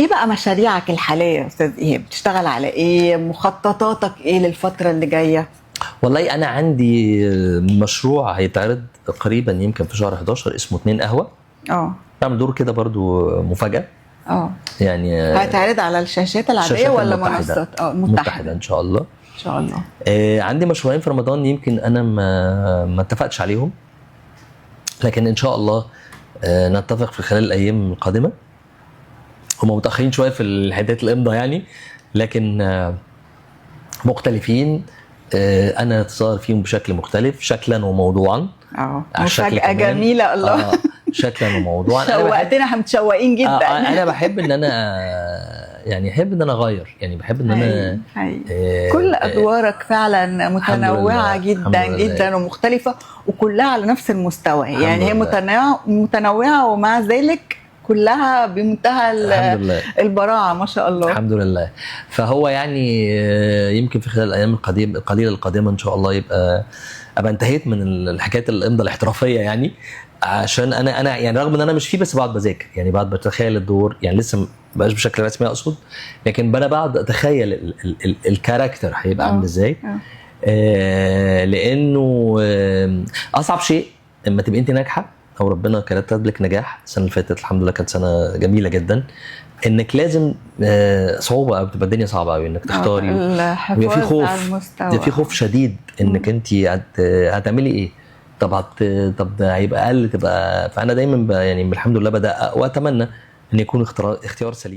ايه بقى مشاريعك الحاليه يا استاذ ايهاب؟ بتشتغل على ايه؟ مخططاتك ايه للفتره اللي جايه؟ والله انا عندي مشروع هيتعرض قريبا يمكن في شهر 11 اسمه 2 قهوه. اه بعمل دور كده برضو مفاجاه اه يعني. هيتعرض على الشاشات العاديه الشاشات ولا المتحدة. منصات؟ متحدة ان شاء الله. ان شاء الله. عندي مشروعين في رمضان يمكن انا ما اتفقتش عليهم، لكن ان شاء الله نتفق في خلال الايام القادمه. هم متاخرين شويه في حدات الامضاء يعني، لكن مختلفين. انا اتصور فيهم بشكل مختلف شكلا وموضوعا. مفاجأة جميلة. الله. شكلا وموضوعا. شوقتنا، متشوقين جدا. انا بحب ان انا يعني احب ان انا اغير، يعني بحب ان انا كل ادوارك فعلا متنوعه جدا جدا ومختلفه، وكلها على نفس المستوى. يعني هي متنوعه ومع ذلك كلها بمنتهى البراعه ما شاء الله. الحمد لله. فهو يعني يمكن في خلال الايام القليله القادمه ان شاء الله ابقى انتهيت من الحكايات الامضاء الاحترافيه يعني. عشان انا يعني رغم ان انا مش فيه، بس بقعد بذاكر، يعني بقعد بتخيل الدور، يعني لسه ما بقاش بشكل رسمي اقصد، لكن انا بقعد اتخيل الكاركتر هيبقى عامل ازاي. لانه اصعب شيء لما تبقى انت ناجحه او ربنا كتب لك نجاح. السنه اللي فاتت الحمد لله كانت سنه جميله جدا، انك لازم صعوبه او بتبقى الدنيا صعبه قوي انك تختاري، ويبقى في خوف، في خوف شديد انك انت هتعملي ايه، طب ده هيبقى اقل تبقى. فانا دايما يعني الحمد لله بدأ واتمنى ان يكون اختيار سليم.